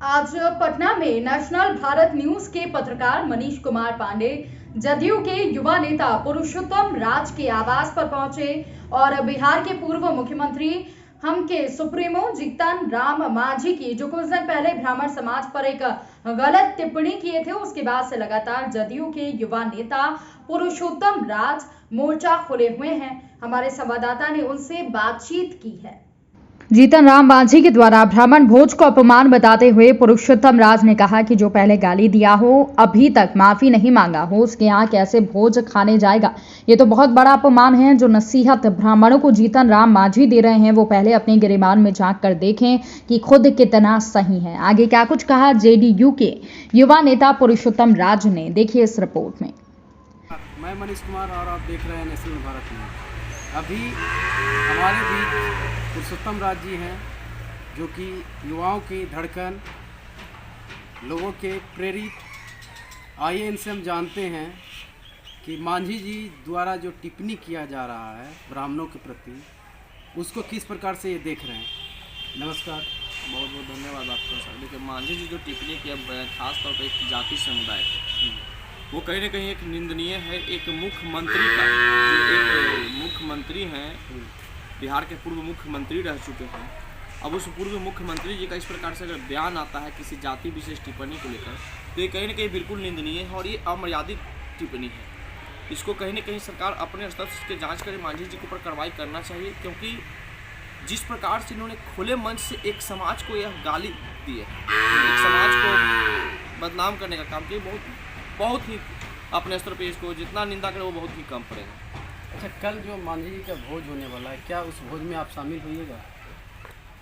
आज पटना में national Bharat news के पत्रकार मनीष कुमार पांडे जदयू के युवा नेता पुरुषोत्तम राज के आवास पर पहुंचे और बिहार के पूर्व मुख्यमंत्री हम के सुप्रीमो जीतन राम मांझी की जो कुछ दिन पहले ब्राह्मण समाज पर एक गलत टिप्पणी किए थे, उसके बाद से लगातार जदयू के युवा नेता पुरुषोत्तम राज मोर्चा खोले हुए हैं। हमारे संवाददाता ने उनसे बातचीत की है। जीतन राम मांझी के द्वारा ब्राह्मण भोज को अपमान बताते हुए पुरुषोत्तम राज ने कहा कि जो पहले गाली दिया हो, अभी तक माफी नहीं मांगा हो, उसके यहाँ कैसे भोज खाने जाएगा। ये तो बहुत बड़ा अपमान है। जो नसीहत ब्राह्मणों को जीतन राम मांझी दे रहे हैं, वो पहले अपने गिरेबान में झांक कर देखें कि खुद कितना सही है। आगे क्या कुछ कहा जेडीयू के युवा नेता पुरुषोत्तम राज ने, देखिए इस रिपोर्ट में। मैं मनीष कुमार और आप देख रहे हैं नेशनल भारत न्यूज। अभी हमारे बीच पुरुषोत्तम राज जी हैं, जो कि युवाओं की धड़कन, लोगों के प्रेरित। आइए इनसे हम जानते हैं कि मांझी जी द्वारा जो टिप्पणी किया जा रहा है ब्राह्मणों के प्रति, उसको किस प्रकार से ये देख रहे हैं। नमस्कार। बहुत बहुत धन्यवाद आपका सर। देखिए, मांझी जी जो टिप्पणी किया खास तौर पर एक जाति समुदाय को, वो कहीं ना कहीं एक निंदनीय है। एक मुख्यमंत्री का, जो एक मुख्यमंत्री हैं, बिहार के पूर्व मुख्यमंत्री रह चुके हैं, अब उस पूर्व मुख्यमंत्री जी का इस प्रकार से अगर बयान आता है किसी जाति विशेष टिप्पणी को लेकर, तो ये कहीं ना कहीं बिल्कुल निंदनीय है और ये अमर्यादित टिप्पणी है। इसको कहीं ना कहीं सरकार अपने स्तर से इसके जाँच करे, मांझी जी के ऊपर कार्रवाई करना चाहिए, क्योंकि जिस प्रकार से इन्होंने खुले मंच से एक समाज को यह गाली दी है, एक समाज को बदनाम करने का काम किया, बहुत ही अपने स्तर पे इसको जितना निंदा करे वो बहुत ही कम पड़ेगा। अच्छा, कल जो मांझी जी का भोज होने वाला है, क्या उस भोज में आप शामिल होइएगा?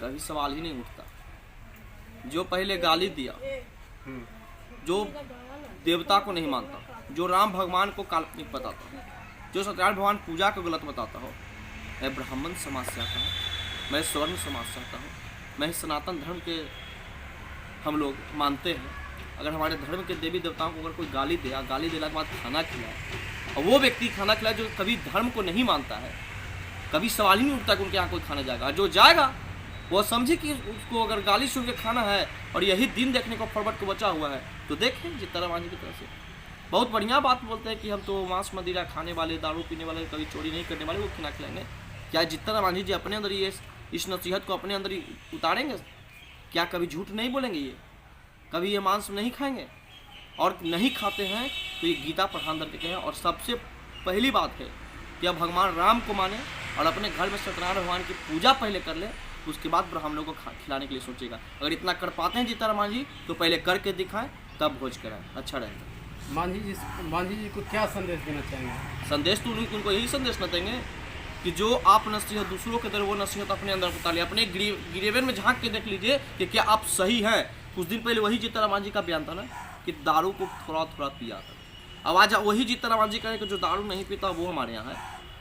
कभी सवाल ही नहीं उठता। जो पहले गाली दिया, जो देवता को नहीं मानता, जो राम भगवान को काल्पनिक बताता हो, जो सत्यनारायण भगवान पूजा को गलत बताता हो, मैं ब्राह्मण समाज से आता हूँ, मैं स्वर्ण समाज से आता हूँ, मैं सनातन धर्म के हम लोग मानते हैं। अगर हमारे धर्म के देवी देवताओं को अगर कोई गाली दिया, गाली देने के बाद खाना खिलाए, और वो व्यक्ति खाना खिलाए जो कभी धर्म को नहीं मानता है, कभी सवाल ही नहीं उठता कि उनके यहाँ कोई खाना जाएगा। जो जाएगा वो समझे कि उसको अगर गाली सुन के खाना है और यही दिन देखने को फॉरवर्ड को बचा हुआ है, तो देखें जीतन मांझी की तरफ से बहुत बढ़िया बात बोलते हैं कि हम तो मांस मदिरा खाने वाले, दारू पीने वाले, कभी चोरी नहीं करने वाले, वो खाना खिलाएंगे। क्या जीतन मांझी जी अपने अंदर ये इस नसीहत को अपने अंदर ही उतारेंगे? क्या कभी झूठ नहीं बोलेंगे? ये कभी ये मांस नहीं खाएंगे? और नहीं खाते हैं तो ये गीता प्रधान करके हैं। और सबसे पहली बात है कि अब भगवान राम को माने और अपने घर में सत्यनारायण भगवान की पूजा पहले कर ले, उसके बाद ब्राह्मणों को खिलाने के लिए सोचेगा। अगर इतना कर पाते हैं जीतन मांझी, तो पहले करके दिखाएं, तब भोज कराएं, अच्छा रहेगा। मांझी जी को क्या संदेश देना चाहेंगे? संदेश तो उनको यही संदेश न देंगे कि जो आप नसीहत दूसरों के दर, वो नसीहत अपने अंदर उतार लिया। अपने गिरेबन में झांक के देख लीजिए कि क्या आप सही हैं। कुछ दिन पहले वही जीतन मांझी का बयान था ना कि दारू को थोड़ा थोड़ा पिया था। अब आज वही जीतन मांझी कहे कि जो दारू नहीं पीता वो हमारे यहाँ है।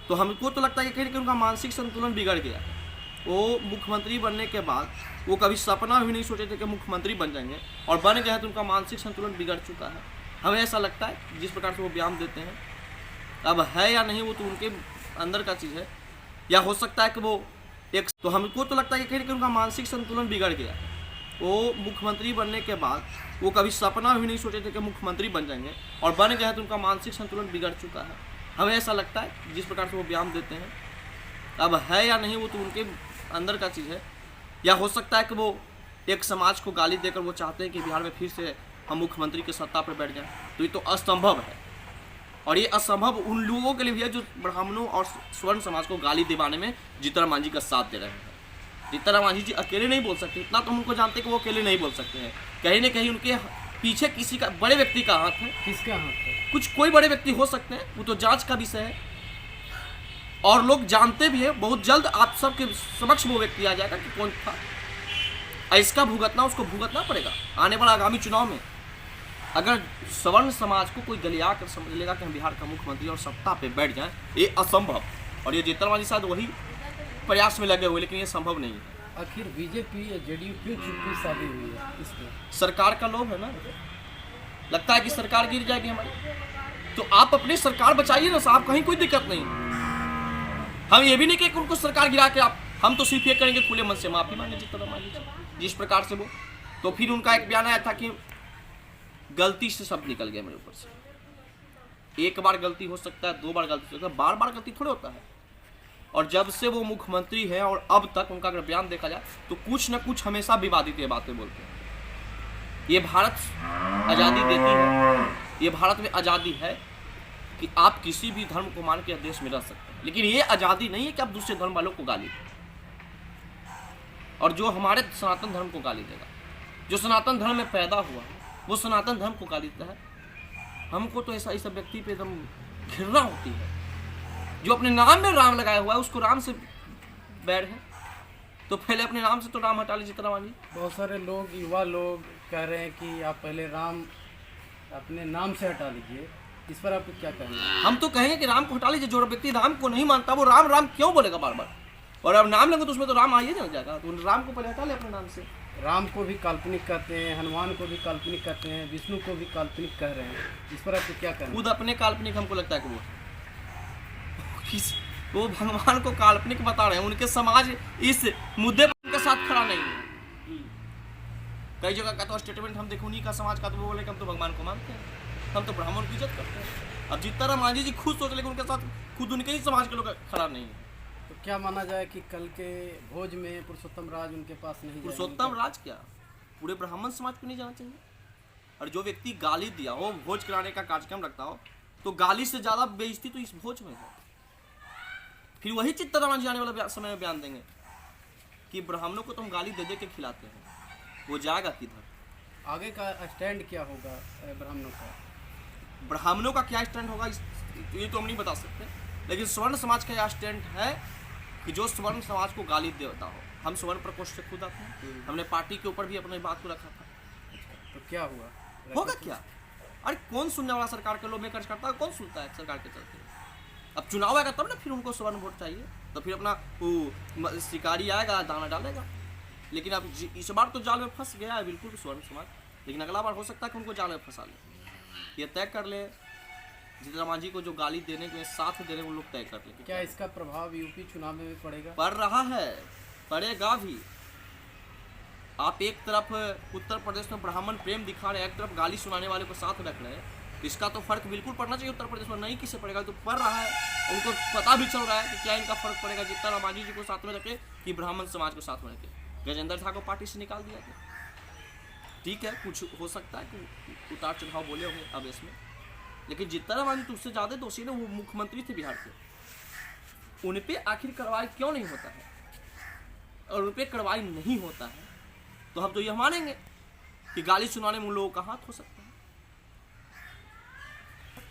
तो हमको तो लगता है कि कहीं कि उनका मानसिक संतुलन बिगड़ गया है। वो मुख्यमंत्री बनने के बाद वो कभी सपना भी नहीं सोचे थे कि मुख्यमंत्री बन जाएंगे, और बन गए तो उनका मानसिक संतुलन बिगड़ चुका है। हमें ऐसा लगता है जिस प्रकार से वो बयान देते हैं, अब है या नहीं वो तो उनके अंदर का चीज़ है, या हो सकता है कि वो एक, तो हमको तो लगता है कि कहीं कि उनका मानसिक संतुलन बिगड़ गया है। वो मुख्यमंत्री बनने के बाद वो कभी सपना भी नहीं सोचे थे कि मुख्यमंत्री बन जाएंगे, और बन गए तो उनका मानसिक संतुलन बिगड़ चुका है। हमें ऐसा लगता है जिस प्रकार से वो बयान देते हैं, अब है या नहीं वो तो उनके अंदर का चीज़ है, या हो सकता है कि वो एक समाज को गाली देकर वो चाहते हैं कि बिहार में फिर से हम मुख्यमंत्री की सत्ता पर बैठ जाएं। तो ये तो असंभव है, और ये असंभव उन लोगों के लिए भी है जो ब्राह्मणों और स्वर्ण समाज को गाली दिवाने में जीतन मांझी का साथ दे रहे हैं। जीतन मांझी जी अकेले नहीं बोल सकते, इतना तो हम उनको जानते हैं कि वो अकेले नहीं बोल सकते हैं। कहीं ना कहीं उनके पीछे किसी का, बड़े व्यक्ति का हाथ है। किसका हाथ है? कोई बड़े व्यक्ति हो सकते हैं, वो तो जांच का विषय है, और लोग जानते भी हैं। बहुत जल्द आप सबके समक्ष वो व्यक्ति आ जाएगा कि कौन था। इसका भुगतना उसको भुगतना पड़ेगा आने वाला आगामी चुनाव में। अगर सवर्ण समाज को कोई गलिया कर समझ लेगा कि हम बिहार का मुख्यमंत्री और सत्ता पे बैठ जाएं, ये असंभव। और ये जीतन मांझी शायद वही प्रयास में लगे हुए, लेकिन ये संभव नहीं है। आखिर बीजेपी या जेडीयू क्यों चुप्पी साधी हुई है? इसमें सरकार का लोभ है ना। लगता है कि सरकार गिर जाएगी हमारी, तो आप अपनी सरकार बचाइए ना साहब, कहीं कोई दिक्कत नहीं। हम ये भी नहीं कि उनको सरकार गिरा के आप, हम तो सिर्फ ये करेंगे खुले मन से माफी मांगे जीतन मांझी जिस प्रकार से वो तो फिर उनका एक बयान आया था कि गलती से सब निकल गया मेरे ऊपर से। एक बार गलती हो सकता है, 2 बार गलती हो सकता है, बार बार गलती थोड़े होता है। और जब से वो मुख्यमंत्री हैं और अब तक उनका अगर बयान देखा जाए तो कुछ न कुछ हमेशा विवादित ये बातें बोलते हैं। ये भारत आज़ादी देती है, ये भारत में आज़ादी है कि आप किसी भी धर्म को मान के देश में रह सकते हैं, लेकिन ये आज़ादी नहीं है कि आप दूसरे धर्म वालों को गाली दें। और जो हमारे सनातन धर्म को गाली देगा, जो सनातन धर्म में पैदा हुआ वो सनातन धर्म को गाली देता है। हमको तो ऐसा इस व्यक्ति पे एकदम घृणा होती है जो अपने नाम में राम लगाया हुआ है, उसको राम से बैर है। तो पहले अपने नाम से तो राम हटा लीजिए चित्तरमान जी। बहुत सारे लोग, युवा लोग कह रहे हैं कि आप पहले राम अपने नाम से हटा लीजिए, इस पर आप क्या कहेंगे? हम तो कहेंगे कि राम को हटा लीजिए। जो व्यक्ति राम को नहीं मानता वो राम राम क्यों बोलेगा बार बार? और अब नाम लेंगे तो उसमें तो राम आइए ना जाएगा। तो राम को पहले हटा ले अपने नाम से। राम को भी काल्पनिक कहते हैं, हनुमान को भी काल्पनिक कहते हैं, विष्णु को भी काल्पनिक कह रहे हैं, इस पर आप क्या कहेंगे? खुद अपने काल्पनिक हमको लगता है कि वो भगवान को काल्पनिक बता रहे हैं। उनके समाज इस मुद्दे पर उनके साथ खड़ा नहीं है। कई जगह का तो स्टेटमेंट हम देखो उन्हीं का समाज का, तो वो बोले कि हम तो भगवान को मानते हैं, हम तो ब्राह्मण की इज्जत करते हैं। अब जीतन राम जी खुद सोच, लेकिन उनके साथ खुद उनके ही समाज के लोग खड़ा नहीं है। तो क्या माना जाए कि कल के भोज में पुरुषोत्तम राज उनके पास नहीं जाएंगे? पुरुषोत्तम राज क्या, पूरे ब्राह्मण समाज को नहीं जाना चाहिए। और जो व्यक्ति गाली दिया हो, भोज कराने का कार्यक्रम रखता हो, तो गाली से ज्यादा बेइज्जती तो इस भोज में है। फिर वही चित्तरमान जी आने वाला समय में बयान देंगे कि ब्राह्मणों को तो हम गाली दे दे के खिलाते हैं, वो जाएगा किधर? आगे का स्टैंड क्या होगा ब्राह्मणों का? ब्राह्मणों का क्या स्टैंड होगा ये तो हम नहीं बता सकते, लेकिन स्वर्ण समाज का यह स्टैंड है कि जो स्वर्ण समाज को गाली देता हो। हम स्वर्ण प्रकोष्ठ से खुद आते हैं, हमने पार्टी के ऊपर भी अपनी बात को रखा था। तो क्या हुआ? होगा क्या? अरे कौन सुनने वाला सरकार के लोग में खर्च करता है? कौन सुनता है सरकार के चलते? अब चुनाव आएगा तब ना फिर उनको स्वर्ण वोट चाहिए, तो फिर अपना वो शिकारी आएगा, दाना डालेगा। लेकिन अब इस बार तो जाल में फंस गया है बिल्कुल स्वर्ण समाज, लेकिन अगला बार हो सकता है कि उनको जाल में फंसा ले। ये तय कर ले जीतन जी को जो गाली देने के साथ देने वो लोग तय कर ले। क्या इसका प्रभाव यूपी चुनाव में भी पड़ेगा? पड़ रहा है, पड़ेगा भी। आप एक तरफ उत्तर प्रदेश में ब्राह्मण प्रेम दिखा रहे हैं, एक तरफ गाली सुनाने वाले को साथ रख रहे हैं, इसका तो फर्क बिल्कुल पड़ना चाहिए उत्तर प्रदेश में। नहीं किससे पड़ेगा, तो पड़ रहा है। उनको पता भी चल रहा है कि क्या इनका फर्क पड़ेगा जीतन जी को साथ में रखे कि ब्राह्मण समाज को साथ में रखे। गजेंद्र झा को पार्टी से निकाल दिया गया, ठीक है, कुछ हो सकता है कि उतार चढ़ाव बोले होंगे अब इसमें, लेकिन जीतन जी तो उससे ज़्यादा दोषी ने, वो मुख्यमंत्री थे बिहार के। उन पर आखिर कार्रवाई क्यों नहीं होता है? और उन पर कार्रवाई नहीं होता है तो हम तो यह मानेंगे कि गाली सुनाने में उन लोगों का हाथ हो सकता है।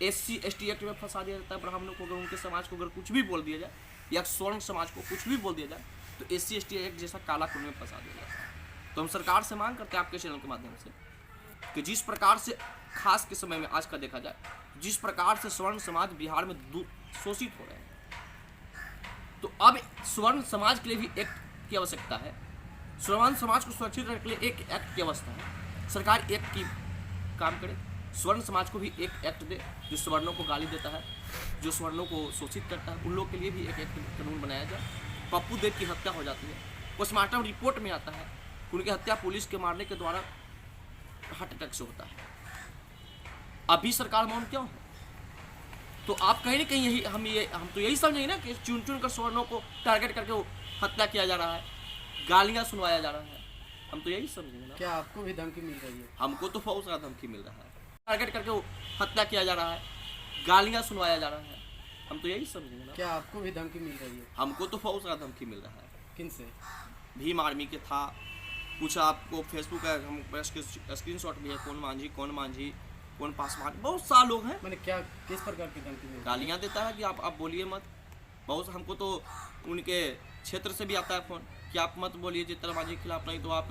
SC ST एक्ट में फंसा दिया जाता है ब्राह्मणों को। अगर उनके समाज को अगर कुछ भी बोल दिया जाए या स्वर्ण समाज को कुछ भी बोल दिया जाए तो SC ST एक्ट जैसा काला कुंड में फंसा दिया जाता है। तो हम सरकार से मांग करते हैं आपके चैनल के माध्यम से कि जिस प्रकार से खास के समय में आज का देखा जाए, जिस प्रकार से स्वर्ण समाज बिहार में शोषित हो रहे हैं, तो अब स्वर्ण समाज के लिए भी एक्ट की आवश्यकता है। स्वर्ण समाज को सुरक्षित रखने के लिए एक एक्ट की अवस्था है। सरकार एक्ट की काम करे, स्वर्ण समाज को भी एक एक्ट दे जो स्वर्णों को गाली देता है, जो स्वर्णों को शोषित करता है, उन लोग के लिए भी एक एक्ट कानून बनाया जाए। पप्पू देव की हत्या हो जाती है, पोस्टमार्टम रिपोर्ट में आता है उनकी हत्या पुलिस के मारने के द्वारा हार्ट अटैक से होता है। अभी सरकार मौन क्यों है? तो आप कहीं ना कहीं यही हम तो यही समझेंगे ना कि चुन चुन कर स्वर्णों को टारगेट करके वो हत्या किया जा रहा है, गालियाँ सुनवाया जा रहा है। हम तो यही समझेंगे ना। क्या आपको भी धमकी मिल रही है? हमको तो बहुत ज़्यादा धमकी मिल रहा है, टारगेट करके वो हत्या किया जा रहा है, गालियाँ सुनवाया जा रहा है। हम तो यही समझेंगे ना। क्या आपको भी धमकी मिल रही है? हमको तो बहुत ज़्यादा धमकी मिल रहा है। किन से? भीम आर्मी के था, कुछ आपको फेसबुक है, हम स्क्रीनशॉट भी है, कौन मांझी, कौन पासवान, बहुत सारे लोग हैं। मैंने क्या किस प्रकार की धमकी मिल रही है? गालियाँ देता है कि आप बोलिए मत। बहुत हमको तो उनके क्षेत्र से भी आता है फ़ोन कि आप मत बोलिए जीतन जी के खिलाफ, नहीं तो आप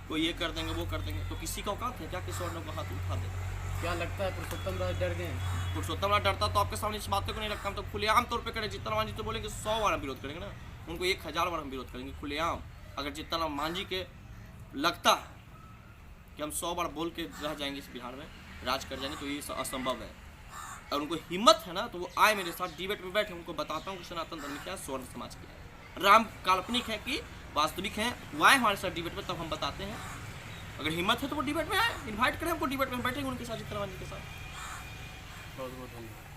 को ये कर देंगे वो कर देंगे। तो किसी का औकात है क्या कि स्वर्णों को हाथ उठा दे? क्या लगता है पुरुषोत्तम राज डर गए? पुरुषोत्तम राज डरता तो आपके सामने इस बातों को नहीं रखता। हम तो खुलेआम तौर पे करें। जीतन जी तो बोलेंगे 100 बार हम विरोध करेंगे ना, उनको 1000 बार हम विरोध करेंगे खुलेआम। अगर जीतन जी के लगता है कि हम 100 बार बोल के रह जाएंगे इस बिहार में, राज कर जाएंगे, तो ये असंभव है। और उनको हिम्मत है ना तो वो आए मेरे साथ डिबेट में बैठे, उनको बताता हूँ कि सनातन धर्म क्या है, स्वर्ण समाज क्या है, राम काल्पनिक है कि वास्तविक है। वो आए हमारे साथ डिबेट में, तब हम बताते हैं अगर हिम्मत है तो वो डिबेट में आए, इन्वाइट करें हमको डिबेट में, बैठेंगे उनके साथ, चित्तरंजन जी के साथ। बहुत बहुत धन्यवाद।